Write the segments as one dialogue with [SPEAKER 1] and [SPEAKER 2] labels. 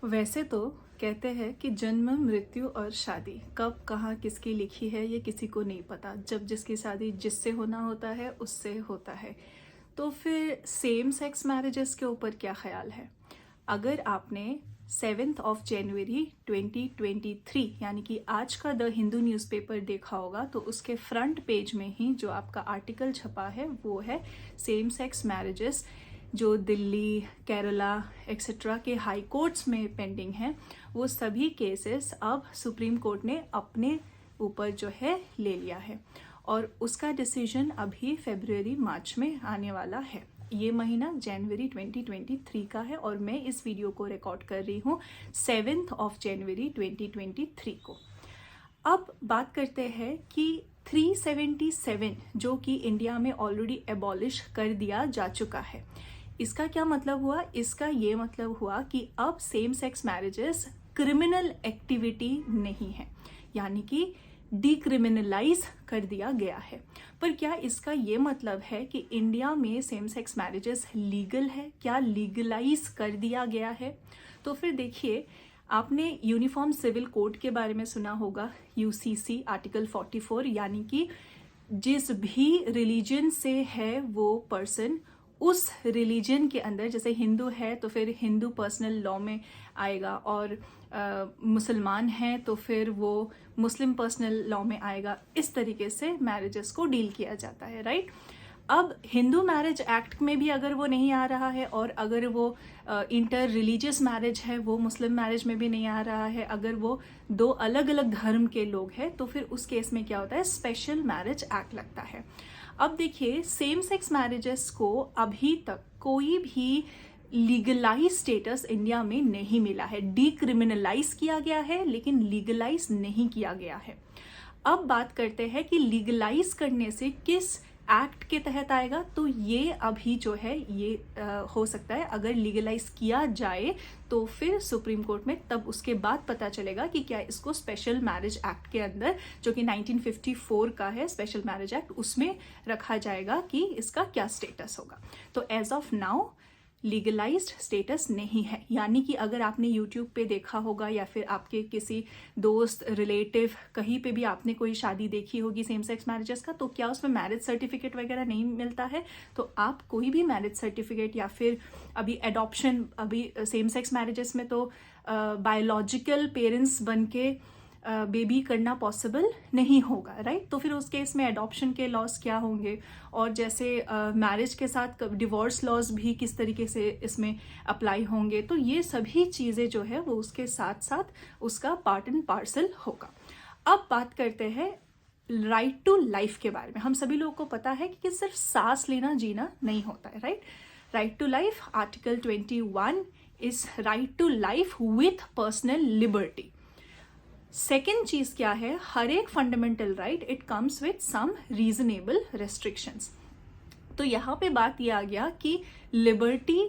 [SPEAKER 1] वैसे तो कहते हैं कि जन्म, मृत्यु और शादी कब कहाँ किसकी लिखी है ये किसी को नहीं पता। जब जिसकी शादी जिससे होना होता है उससे होता है। तो फिर सेम सेक्स मैरिजेस के ऊपर क्या ख्याल है? अगर आपने 7 जनवरी 2023 यानी कि आज का द हिंदू न्यूज़पेपर देखा होगा तो उसके फ्रंट पेज में ही जो आपका आर्टिकल छपा है वो है सेम सेक्स मैरिजेस जो दिल्ली, केरला एक्सेट्रा के हाई कोर्ट्स में पेंडिंग हैं, वो सभी केसेस अब सुप्रीम कोर्ट ने अपने ऊपर जो है ले लिया है और उसका डिसीजन अभी फरवरी मार्च में आने वाला है। ये महीना जनवरी 2023 का है और मैं इस वीडियो को रिकॉर्ड कर रही हूँ 7 जनवरी 2023 को। अब बात करते हैं कि 377 जो कि इंडिया में ऑलरेडी एबॉलिश कर दिया जा चुका है, इसका क्या मतलब हुआ? इसका ये मतलब हुआ कि अब same sex marriages criminal activity नहीं है, यानी कि डिक्रिमिनलाइज कर दिया गया है। पर क्या इसका ये मतलब है कि इंडिया में सेम सेक्स मैरिजेस लीगल है? क्या लीगलाइज कर दिया गया है? तो फिर देखिए, आपने यूनिफॉर्म सिविल कोड के बारे में सुना होगा, यूसीसी आर्टिकल 44, यानी कि जिस भी रिलीजन से है वो पर्सन उस रिलीजन के अंदर, जैसे हिंदू है तो फिर हिंदू पर्सनल लॉ में आएगा और मुसलमान है तो फिर वो मुस्लिम पर्सनल लॉ में आएगा। इस तरीके से मैरिजेस को डील किया जाता है, राइट? अब हिंदू मैरिज एक्ट में भी अगर वो नहीं आ रहा है और अगर वो इंटर रिलीजियस मैरिज है वो मुस्लिम मैरिज में भी नहीं आ रहा है, अगर वो दो अलग अलग धर्म के लोग हैं तो फिर उस केस में क्या होता है? स्पेशल मैरिज एक्ट लगता है। अब देखिए, सेम सेक्स मैरिजेस को अभी तक कोई भी लीगलाइज स्टेटस इंडिया में नहीं मिला है। डिक्रिमिनलाइज किया गया है लेकिन लीगलाइज नहीं किया गया है। अब बात करते हैं कि लीगलाइज करने से किस एक्ट के तहत आएगा। तो ये अभी जो है ये हो सकता है, अगर लीगलाइज किया जाए तो फिर सुप्रीम कोर्ट में तब उसके बाद पता चलेगा कि क्या इसको स्पेशल मैरिज एक्ट के अंदर, जो कि 1954 का है स्पेशल मैरिज एक्ट, उसमें रखा जाएगा कि इसका क्या स्टेटस होगा। तो as of now legalized status नहीं है। यानी कि अगर आपने यूट्यूब पे देखा होगा या फिर आपके किसी दोस्त, रिलेटिव, कहीं पे भी आपने कोई शादी देखी होगी सेम सेक्स मैरिजेस का, तो क्या उसमें मैरिज सर्टिफिकेट वगैरह नहीं मिलता है? तो आप कोई भी मैरिज सर्टिफिकेट या फिर अभी एडॉप्शन, अभी सेम सेक्स मैरिजेस में तो बायोलॉजिकल पेरेंट्स बन के बेबी करना पॉसिबल नहीं होगा, राइट? तो फिर उस केस में एडॉप्शन के लॉज क्या होंगे, और जैसे मैरिज के साथ डिवोर्स लॉज भी किस तरीके से इसमें अप्लाई होंगे। तो ये सभी चीज़ें जो है वो उसके साथ साथ उसका पार्ट एंड पार्सल होगा। अब बात करते हैं राइट टू लाइफ के बारे में। हम सभी लोगों को पता है कि सिर्फ सांस लेना जीना नहीं होता है, right? Right to life, article 21 is right to life with personal liberty. Second चीज क्या है? हर एक fundamental right it comes with some reasonable restrictions. तो यहाँ पे बात यह आ गया कि लिबर्टी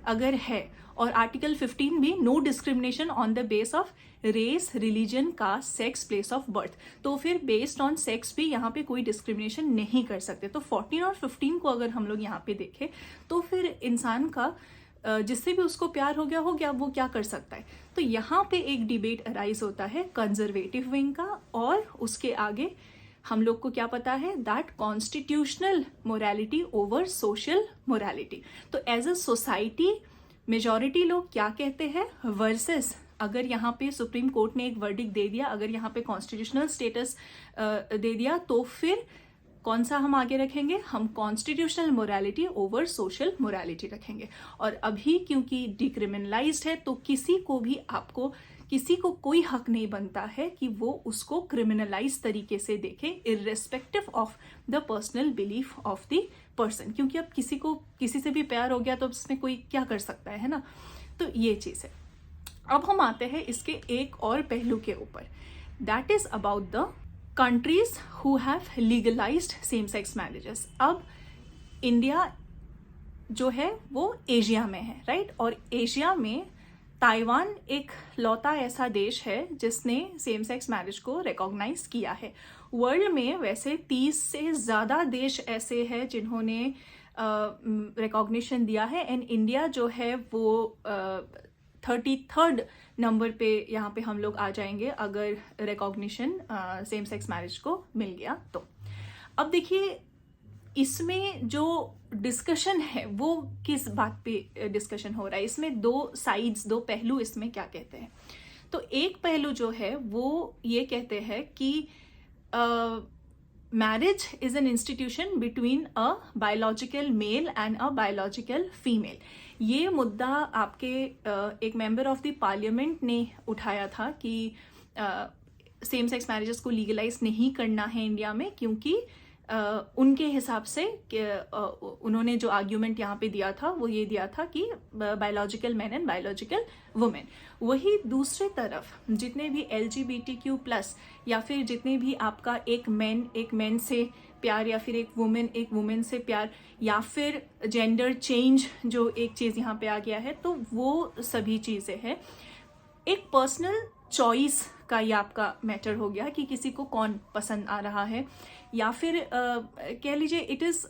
[SPEAKER 1] अगर है, और आर्टिकल 15 भी no discrimination on the base of race, religion, caste, sex, place of birth, तो फिर बेस्ड ऑन सेक्स भी यहाँ पे कोई डिस्क्रिमिनेशन नहीं कर सकते। तो 14 और 15 को अगर हम लोग यहाँ पे देखें तो फिर इंसान का जिससे भी उसको प्यार हो गया वो क्या कर सकता है? तो यहाँ पे एक डिबेट अराइज होता है कंजर्वेटिव विंग का, और उसके आगे हम लोग को क्या पता है? That constitutional morality over social morality. तो एज अ सोसाइटी मेजॉरिटी लोग क्या कहते हैं वर्सेस अगर यहाँ पे सुप्रीम कोर्ट ने एक वर्डिक्ट दे दिया, अगर यहाँ पे कॉन्स्टिट्यूशनल स्टेटस दे दिया, तो फिर कौन सा हम आगे रखेंगे? हम constitutional morality over social morality रखेंगे। और अभी क्योंकि डिक्रिमिनलाइज्ड है तो किसी को कोई हक नहीं बनता है कि वो उसको क्रिमिनलाइज तरीके से देखे, irrespective of the personal belief of the person. क्योंकि अब किसी से भी प्यार हो गया तो उसमें कोई क्या कर सकता है ना? तो ये चीज है। अब हम आते हैं इसके एक और पहलू के ऊपर, that is about the countries who have legalised same sex marriages. अब इंडिया जो है वो एशिया में है, राइट? और एशिया में ताइवान एक लौता ऐसा देश है जिसने सेम सेक्स मैरिज को रिकॉग्नाइज किया है। वर्ल्ड में वैसे 30 से ज़्यादा देश ऐसे हैं जिन्होंने रिकॉग्निशन दिया है, एंड इंडिया जो है वो 33rd नंबर पे यहाँ पे हम लोग आ जाएंगे अगर रिकॉग्निशन सेम सेक्स मैरिज को मिल गया तो। अब देखिए इसमें जो डिस्कशन है वो किस बात पे डिस्कशन हो रहा है, इसमें दो साइड्स, दो पहलू इसमें क्या कहते हैं। तो एक पहलू जो है वो ये कहते हैं कि marriage is an institution between a biological male and a biological female। ये मुद्दा आपके एक मेंबर ऑफ द पार्लियामेंट ने उठाया था कि सेम सेक्स मैरिजेस को लीगलाइज नहीं करना है इंडिया में, क्योंकि उनके हिसाब से उन्होंने जो आर्ग्यूमेंट यहाँ पे दिया था वो ये दिया था कि biological man and biological women. वही दूसरे तरफ जितने भी LGBTQ+ या फिर जितने भी आपका एक मैन से प्यार या फिर एक वुमेन से प्यार या फिर जेंडर चेंज जो एक चीज़ यहाँ पे आ गया है, तो वो सभी चीज़ें हैं एक पर्सनल चॉइस का ये आपका मैटर हो गया कि किसी को कौन पसंद आ रहा है, या फिर कह लीजिए it is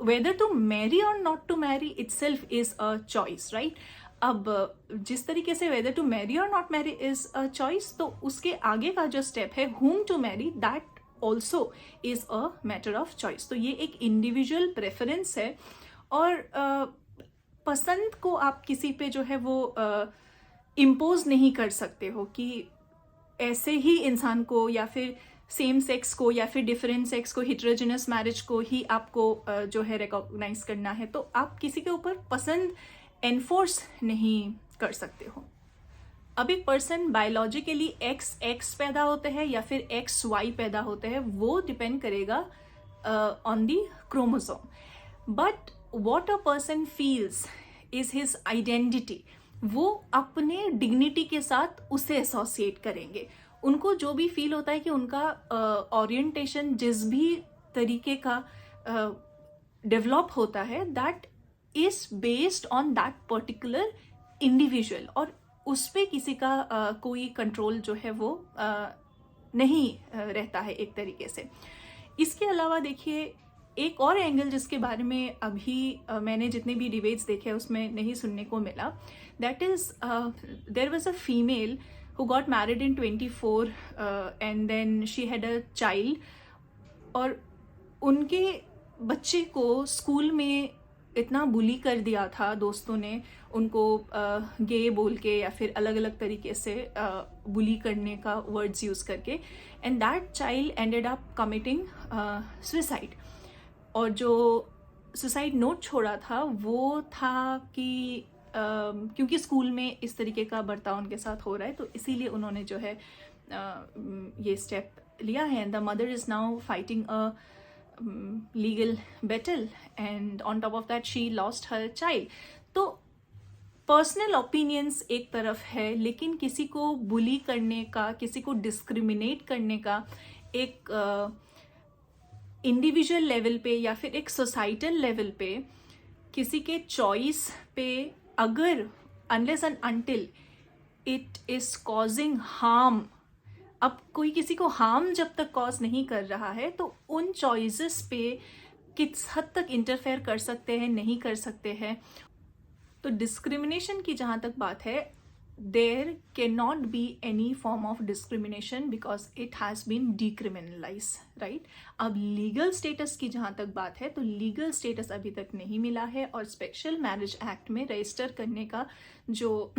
[SPEAKER 1] whether to marry और not to marry itself is a choice, right. अब जिस तरीके से वेदर टू मैरी और not marry is a choice, तो उसके आगे का जो स्टेप है whom to marry, that also is a matter of choice. तो ये एक इंडिविजुअल प्रेफरेंस है और पसंद को आप किसी पे जो है वो इम्पोज नहीं कर सकते हो कि ऐसे ही इंसान को या फिर सेम सेक्स को या फिर डिफरेंट सेक्स को, हिट्रोजिनस मैरिज को ही आपको जो है रिकॉग्नाइज करना है। तो आप किसी के ऊपर पसंद एनफोर्स नहीं कर सकते हो। अब एक पर्सन बायोलॉजिकली XX पैदा होते हैं या फिर XY पैदा होते हैं, वो डिपेंड करेगा on the chromosome. But what a person feels is his identity, वो अपने डिग्निटी के साथ उसे एसोसिएट करेंगे। उनको जो भी फील होता है कि उनका ओरिएंटेशन जिस भी तरीके का डेवलप होता है, that is based on that particular individual, और उस पर किसी का कोई कंट्रोल जो है वो नहीं रहता है एक तरीके से। इसके अलावा देखिए एक और एंगल जिसके बारे में अभी मैंने जितने भी डिबेट्स देखे उसमें नहीं सुनने को मिला, that is there was a female who got married in 24 and then she had a child, और उनके बच्चे को स्कूल में इतना बुली कर दिया था दोस्तों ने, उनको गे बोल के या फिर अलग अलग तरीके से बुली करने का वर्ड्स यूज़ करके, and that child ended up committing suicide. और जो सुसाइड नोट छोड़ा था वो था कि क्योंकि स्कूल में इस तरीके का बर्ताव उनके साथ हो रहा है, तो इसीलिए उन्होंने जो है ये स्टेप लिया है। And the mother is now fighting a legal battle and on top of that she lost her child. तो पर्सनल ओपिनियंस एक तरफ है, लेकिन किसी को बुली करने का, किसी को डिस्क्रिमिनेट करने का एक इंडिविजुअल लेवल पे या फिर एक सोसाइटल लेवल पे किसी के चॉइस पे, अगर unless and until it is causing harm, अब कोई किसी को हार्म जब तक कॉज नहीं कर रहा है, तो उन चॉइसेस पे किस हद तक इंटरफेयर कर सकते हैं, नहीं कर सकते हैं। तो डिस्क्रिमिनेशन की जहाँ तक बात है, there can not be any form of discrimination because it has been decriminalize, right. अब लीगल स्टेटस की जहाँ तक बात है, तो लीगल स्टेटस अभी तक नहीं मिला है, और स्पेशल मैरिज एक्ट में रजिस्टर करने का जो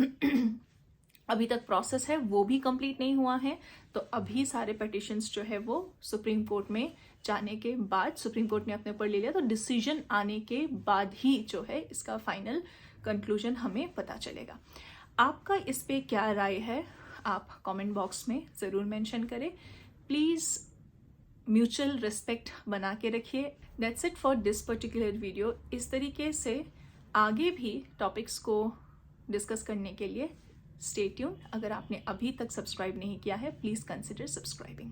[SPEAKER 1] अभी तक प्रोसेस है वो भी कंप्लीट नहीं हुआ है। तो अभी सारे पिटिशंस जो है वो सुप्रीम कोर्ट में जाने के बाद, सुप्रीम कोर्ट ने अपने ऊपर ले लिया, तो डिसीजन आने के बाद ही जो है इसका फाइनल कंक्लूजन हमें पता चलेगा। आपका इस पे क्या राय है, आप कमेंट बॉक्स में ज़रूर मेंशन करें। प्लीज़ म्यूचुअल रिस्पेक्ट बना के रखिए। That's it for this particular video. इस तरीके से आगे भी टॉपिक्स को डिस्कस करने के लिए स्टे ट्यून्ड। अगर आपने अभी तक सब्सक्राइब नहीं किया है, प्लीज़ कंसिडर सब्सक्राइबिंग।